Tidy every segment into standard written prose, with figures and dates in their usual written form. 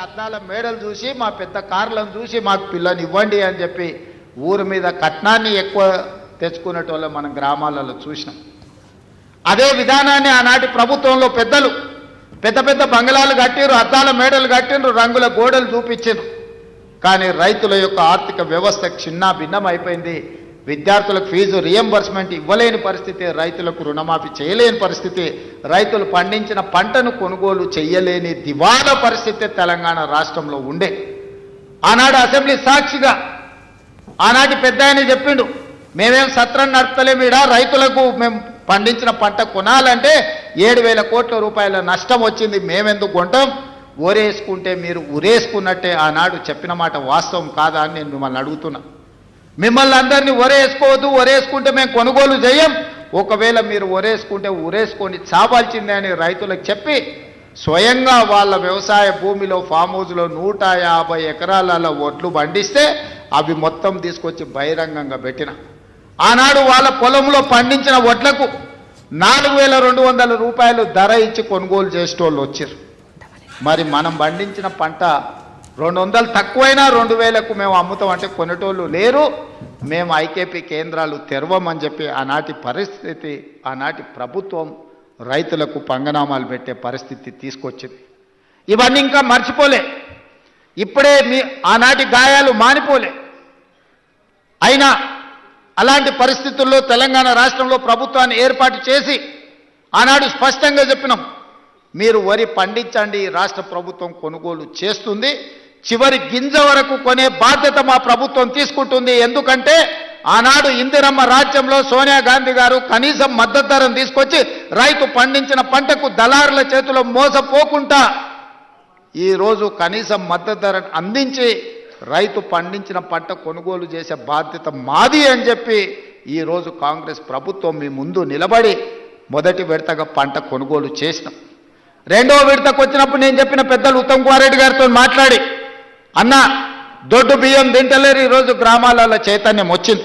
అద్దాల మేడలు చూసి మా పెద్ద కార్లను చూసి మాకు పిల్లని ఇవ్వండి అని చెప్పి ఊరి మీద కట్నాన్ని ఎక్కువ తెచ్చుకునేటోళ్ళు మనం గ్రామాలలో చూసినాం. అదే విధానాన్ని ఆనాటి ప్రభుత్వంలో పెద్దలు పెద్ద పెద్ద బంగళాలు కట్టిరు, అద్దాల మేడలు కట్టిండ్రు, రంగుల గోడలు చూపించారు. కానీ రైతుల యొక్క ఆర్థిక వ్యవస్థ చిన్న భిన్నం అయిపోయింది. విద్యార్థులకు ఫీజు రియంబర్స్మెంట్ ఇవ్వలేని పరిస్థితి, రైతులకు రుణమాఫీ చేయలేని పరిస్థితి, రైతులు పండించిన పంటను కొనుగోలు చేయలేని దివాలా పరిస్థితి తెలంగాణ రాష్ట్రంలో ఉండే. ఆనాడు అసెంబ్లీ సాక్షిగా ఆనాటి పెద్ద ఆయన చెప్పిండు, మేమేం సత్రం నడపలేము, ఈడ రైతులకు మేము పండించిన పంట కొనాలంటే 7,000 కోట్ల రూపాయల నష్టం వచ్చింది, మేమెందుకు కొంటాం, ఊరేసుకుంటే మీరు ఊరేసుకున్నట్టే. ఆనాడు చెప్పిన మాట వాస్తవం కాదా అని నేను మిమ్మల్ని అడుగుతున్నా. మిమ్మల్ని అందరినీ ఒరేసుకోవద్దు, ఒరేసుకుంటే మేము కొనుగోలు చేయం, ఒకవేళ మీరు ఒరేసుకుంటే ఊరేసుకొని చావాల్సిందే అని రైతులకు చెప్పి స్వయంగా వాళ్ళ వ్యవసాయ భూమిలో ఫామ్ హౌస్లో 150 ఎకరాల ఒడ్లు పండిస్తే అవి మొత్తం తీసుకొచ్చి బహిరంగంగా పెట్టిన. ఆనాడు వాళ్ళ పొలంలో పండించిన వడ్లకు 4,200 రూపాయలు ధర ఇచ్చి కొనుగోలు చేసేటోళ్ళు వచ్చారు. మరి మనం పండించిన పంట 200 తక్కువైనా 2,000కు మేము అమ్ముతాం అంటే కొనేటోళ్ళు లేరు. మేము ఐకేపీ కేంద్రాలు తెరవమని చెప్పి ఆనాటి పరిస్థితి, ఆనాటి ప్రభుత్వం రైతులకు పంగనామాలు పెట్టే పరిస్థితి తీసుకొచ్చింది. ఇవన్నీ ఇంకా మర్చిపోలే, ఇప్పుడే ఆనాటి గాయాలు మానిపోలే. అయినా అలాంటి పరిస్థితుల్లో తెలంగాణ రాష్ట్రంలో ప్రభుత్వాన్ని ఏర్పాటు చేసి ఆనాడు స్పష్టంగా చెప్పినాం, మీరు వరి పండించండి, రాష్ట్ర ప్రభుత్వం కొనుగోలు చేస్తుంది, చివరి గింజ వరకు కొనే బాధ్యత మా ప్రభుత్వం తీసుకుంటుంది. ఎందుకంటే ఆనాడు ఇందిరమ్మ రాజ్యంలో సోనియా గాంధీ గారు కనీసం మద్దతు ధరను తీసుకొచ్చి రైతు పండించిన పంటకు దళారుల చేతిలో మోసపోకుండా ఈరోజు కనీసం మద్దతు ధరను అందించి రైతు పండించిన పంట కొనుగోలు చేసే బాధ్యత మాది అని చెప్పి ఈరోజు కాంగ్రెస్ ప్రభుత్వం మీ ముందు నిలబడి మొదటి విడతగా పంట కొనుగోలు చేసినాం. రెండవ విడతకు వచ్చినప్పుడు నేను చెప్పిన పెద్దలు ఉత్తమ్ కుమార్ రెడ్డి గారితో మాట్లాడి, అన్న దొడ్డు బియ్యం తింటలేరు, ఈరోజు గ్రామాలలో చైతన్యం వచ్చింది.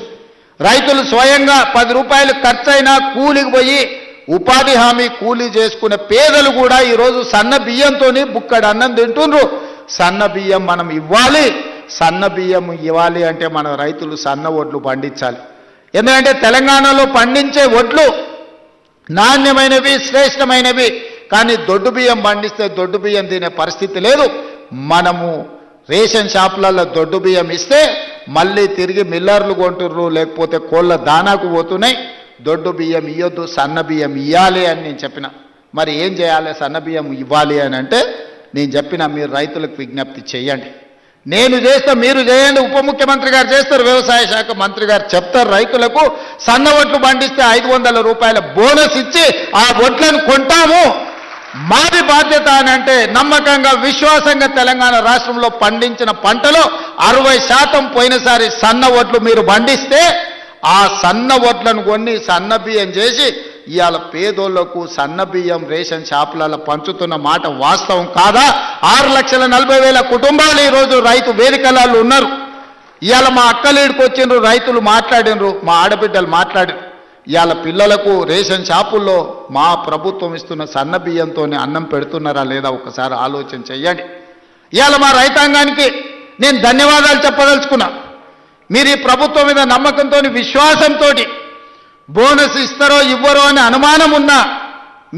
రైతులు స్వయంగా 10 రూపాయలు ఖర్చైనా కూలికి పోయి ఉపాధి హామీ కూలీ చేసుకునే పేదలు కూడా ఈరోజు సన్న బియ్యంతో బుక్కడు అన్నం తింటుండ్రు. సన్న బియ్యం మనం ఇవ్వాలి, సన్న బియ్యం ఇవ్వాలి అంటే మన రైతులు సన్న వడ్లు పండించాలి. ఎందుకంటే తెలంగాణలో పండించే వడ్లు నాణ్యమైనవి, శ్రేష్టమైనవి. కానీ దొడ్డు బియ్యం పండిస్తే దొడ్డు బియ్యం తినే పరిస్థితి లేదు. మనము రేషన్ షాపులలో దొడ్డు బియ్యం ఇస్తే మళ్ళీ తిరిగి మిల్లర్లు కొంటుర్రు, లేకపోతే కోళ్ళ దానాకు పోతున్నాయి. దొడ్డు బియ్యం ఇవ్వద్దు, సన్న బియ్యం ఇవ్వాలి అని నేను చెప్పిన. మరి ఏం చేయాలి, సన్న బియ్యం ఇవ్వాలి అని అంటే నేను చెప్పిన, మీరు రైతులకు విజ్ఞప్తి చేయండి, నేను చేస్తా, మీరు చేయండి. ఉప ముఖ్యమంత్రి గారు చేస్తారు, వ్యవసాయ శాఖ మంత్రి గారు చెప్తారు, రైతులకు సన్న వడ్లు పండిస్తే 500 రూపాయల బోనస్ ఇచ్చి ఆ వడ్లను కొంటాము, మాది బాధ్యత అని అంటే నమ్మకంగా, విశ్వాసంగా తెలంగాణ రాష్ట్రంలో పండించిన పంటలో 60% పోయినసారి సన్న వడ్లు మీరు పండిస్తే ఆ సన్న వడ్లను కొన్ని సన్న బియ్యం చేసి ఇవాళ పేదోళ్లకు సన్న బియ్యం రేషన్ షాపులలో పంచుతున్న మాట వాస్తవం కాదా? 6,40,000 కుటుంబాలు ఈరోజు రైతు వేదికలలో ఉన్నారు. ఇవాళ మా అక్కలీడికి వచ్చిండ్రు, రైతులు మాట్లాడినరు, మా ఆడబిడ్డలు మాట్లాడినారు. ఇవాళ పిల్లలకు రేషన్ షాపుల్లో మా ప్రభుత్వం ఇస్తున్న సన్న బియ్యంతోనే అన్నం పెడుతున్నారా లేదా ఒకసారి ఆలోచన చెయ్యండి. ఇవాళ మా రైతాంగానికి నేను ధన్యవాదాలు చెప్పదలుచుకున్నా. మీరు ఈ ప్రభుత్వం మీద నమ్మకంతో, విశ్వాసంతో బోనస్ ఇస్తారో ఇవ్వరో అని అనుమానం ఉన్నా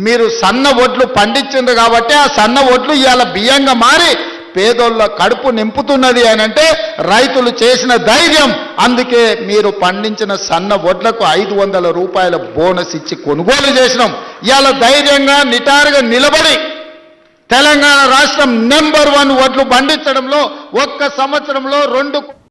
మీరు సన్న వడ్లు పండించింది కాబట్టి ఆ సన్న వడ్లు ఇవాళ బియ్యంగా మారి పేదోళ్ళ కడుపు నింపుతున్నది అని అంటే రైతులు చేసిన ధైర్యం. అందుకే మీరు పండించిన సన్న వడ్లకు 500 రూపాయల బోనస్ ఇచ్చి కొనుగోలు చేసినాం. ఇవాళ ధైర్యంగా నిటారుగా నిలబడి తెలంగాణ రాష్ట్రం నెంబర్ 1 వడ్లు పండించడంలో ఒక్క సంవత్సరంలో 2